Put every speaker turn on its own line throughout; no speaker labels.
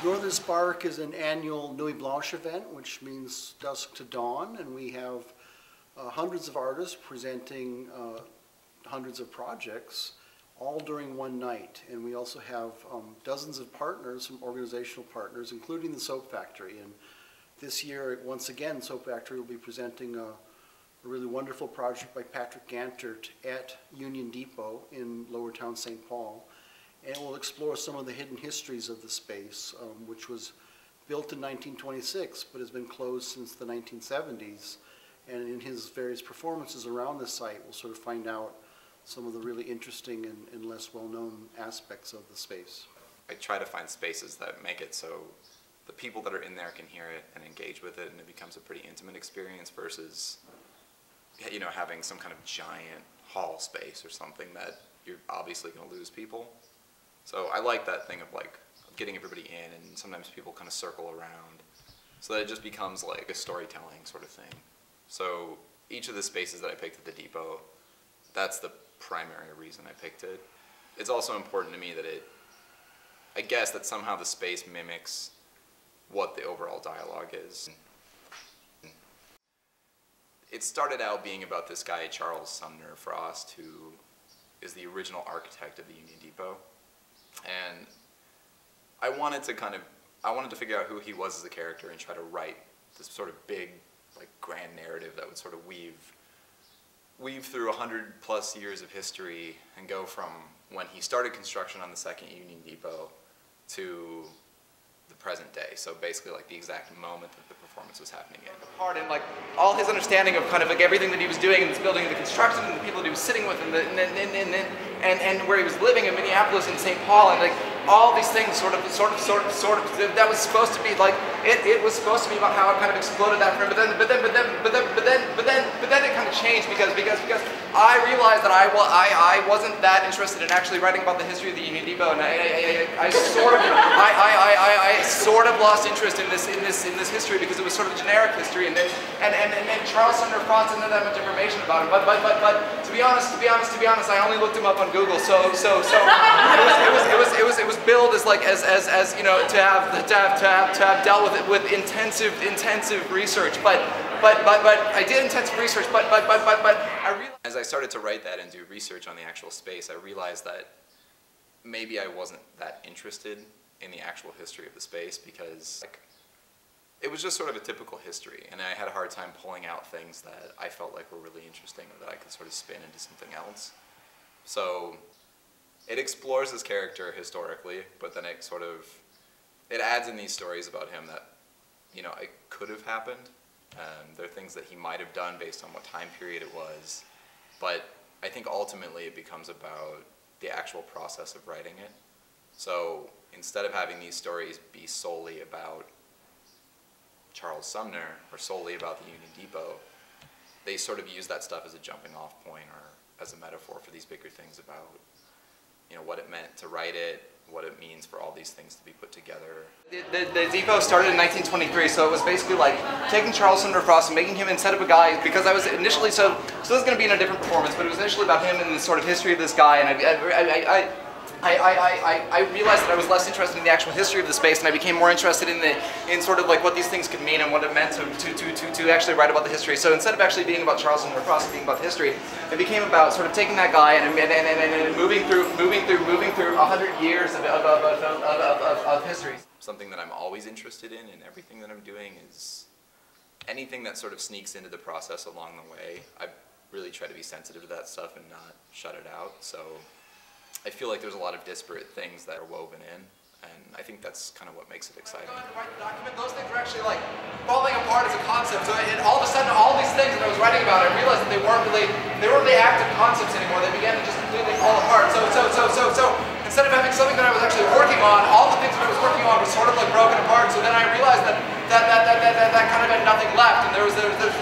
Northern Spark is an annual Nuit Blanche event, which means dusk to dawn, and we have hundreds of artists presenting hundreds of projects, all during one night. And we also have dozens of partners, some organizational partners, including the Soap Factory. And this year, once again, Soap Factory will be presenting a really wonderful project by Patrick Gantert at Union Depot in Lower Town, St. Paul. And we'll explore some of the hidden histories of the space, which was built in 1926, but has been closed since the 1970s. And in his various performances around the site, we'll sort of find out some of the really interesting and less well-known aspects of the space.
I try to find spaces that make it so the people that are in there can hear it and engage with it, and it becomes a pretty intimate experience versus, you know, having some kind of giant hall space or something that you're obviously going to lose people. So I like that thing of like getting everybody in, and sometimes people kind of circle around so that it just becomes like a storytelling sort of thing. So each of the spaces that I picked at the depot, that's the primary reason I picked it. It's also important to me that I guess that somehow the space mimics what the overall dialogue is. It started out being about this guy, Charles Sumner Frost, who is the original architect of the Union Depot. And I wanted to figure out who he was as a character and try to write this sort of big, like, grand narrative that would sort of weave through 100+ years of history and go from when he started construction on the second Union Depot to the present day. So basically like the exact moment that the performance was happening in.
Part in like all his understanding of kind of like everything that he was doing in this building, the construction, and the people that he was sitting with, and where he was living in Minneapolis and St. Paul, and like all these things sort of that was supposed to be like it was supposed to be about how it kind of exploded that for him, but then it kind of changed because I realized that I wasn't that interested in actually writing about the history of the Union Depot, and I sort of lost interest in this history because it was sort of generic history, and then Charles Sumner Frost didn't have that much information about him. But to be honest, I only looked him up on Google. So it was billed as like as you know, to have dealt with it with intensive research. But I did intensive research. But I realized
as I started to write that and do research on the actual space, I realized that maybe I wasn't that interested in the actual history of the space because like, it was just sort of a typical history, and I had a hard time pulling out things that I felt like were really interesting or that I could sort of spin into something else. So it explores his character historically, but then it adds in these stories about him that, you know, it could have happened. There are things that he might have done based on what time period it was, but I think ultimately it becomes about the actual process of writing it. So instead of having these stories be solely about Charles Sumner or solely about the Union Depot, they sort of use that stuff as a jumping off point or as a metaphor for these bigger things about, you know, what it meant to write it, what it means for all these things to be put together.
The depot started in 1923, so it was basically like taking Charles Sumner Frost and making him, instead of a guy, because I was initially, so this is going to be in a different performance, but it was initially about him and the sort of history of this guy, and I realized that I was less interested in the actual history of the space, and I became more interested in sort of like what these things could mean and what it meant to actually write about the history. So instead of actually being about Charles Sumner Frost and being about the history, it became about sort of taking that guy and moving through 100 years of history.
Something that I'm always interested in everything that I'm doing is anything that sort of sneaks into the process along the way. I really try to be sensitive to that stuff and not shut it out. So I feel like there's a lot of disparate things that are woven in, and I think that's kind of what makes it exciting.
When I write the document, those things were actually like falling apart as a concept. So all of a sudden, all these things that I was writing about, I realized that they weren't really active concepts anymore. They began to just completely fall apart. So instead of having something that I was actually working on, all the things that I was working on were sort of like broken apart. So then I realized that kind of had nothing left, and there was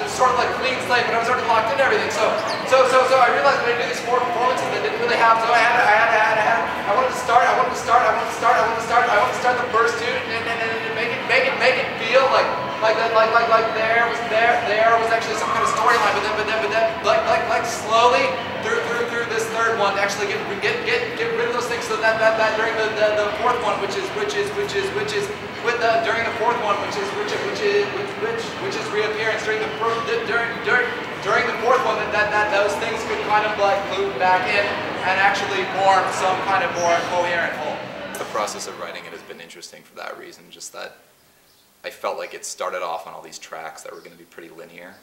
sort of like a clean slate, but I was already locked into everything. So I realized that I did these 4 performances that didn't really have. So I wanted to start the first two and make it feel like there was actually some kind of storyline, but then like slowly through this third one to actually get rid of those things, so that during the fourth one, which is during the fourth one, which is reappearance during the fourth one, that those things could kind of like loop back in and actually form some kind of more coherent whole.
The process of writing it has been interesting for that reason, just that I felt like it started off on all these tracks that were going to be pretty linear,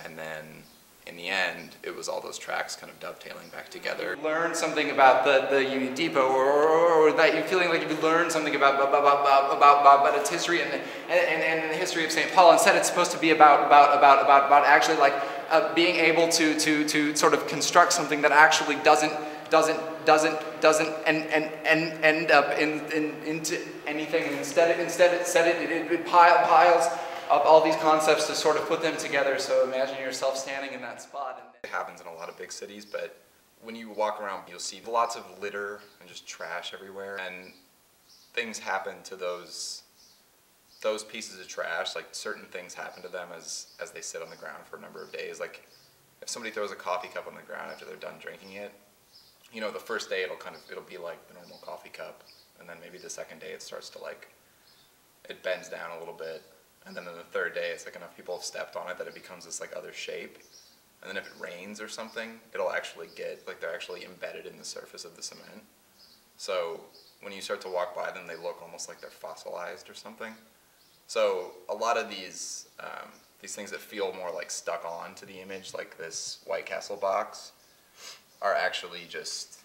and then in the end, it was all those tracks kind of dovetailing back together.
Learn something about the Union Depot, or that you're feeling like you learned something about its history and the history of St. Paul. Instead, it's supposed to be about actually like being able to sort of construct something that actually doesn't end up into anything. Instead it piles up all these concepts to sort of put them together. So imagine yourself standing in that spot.
It happens in a lot of big cities, but when you walk around, you'll see lots of litter and just trash everywhere. And things happen to those pieces of trash. Like certain things happen to them as they sit on the ground for a number of days. Like if somebody throws a coffee cup on the ground after they're done drinking it, you know, the first day it'll be like the normal coffee cup, and then maybe the second day it starts to it bends down a little bit. And then on the third day, it's like enough people have stepped on it that it becomes this like other shape. And then if it rains or something, it'll actually get, like they're actually embedded in the surface of the cement. So when you start to walk by them, they look almost like they're fossilized or something. So a lot of these things that feel more like stuck on to the image, like this White Castle box, are actually just,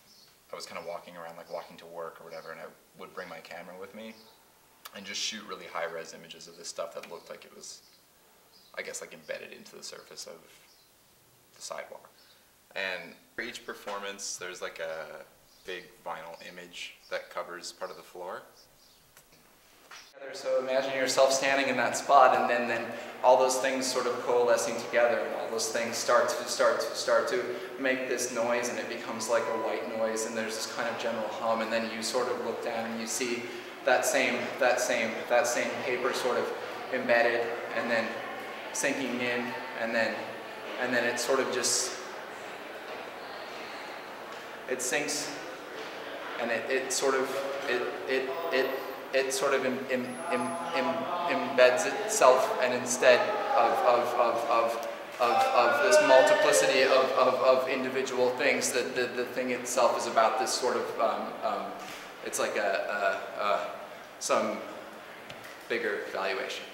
I was kind of walking around, like walking to work or whatever, and I would bring my camera with me and just shoot really high-res images of this stuff that looked like it was, I guess, like embedded into the surface of the sidewalk. And for each performance, there's like a big vinyl image that covers part of the floor.
So imagine yourself standing in that spot, and then all those things sort of coalescing together, and all those things start to make this noise, and it becomes like a white noise, and there's this kind of general hum, and then you sort of look down and you see that same paper sort of embedded and then sinking in, and then it sort of just, it sinks, and it sort of embeds itself, and instead of this multiplicity of individual things, the thing itself is about this sort of, it's like some bigger valuation.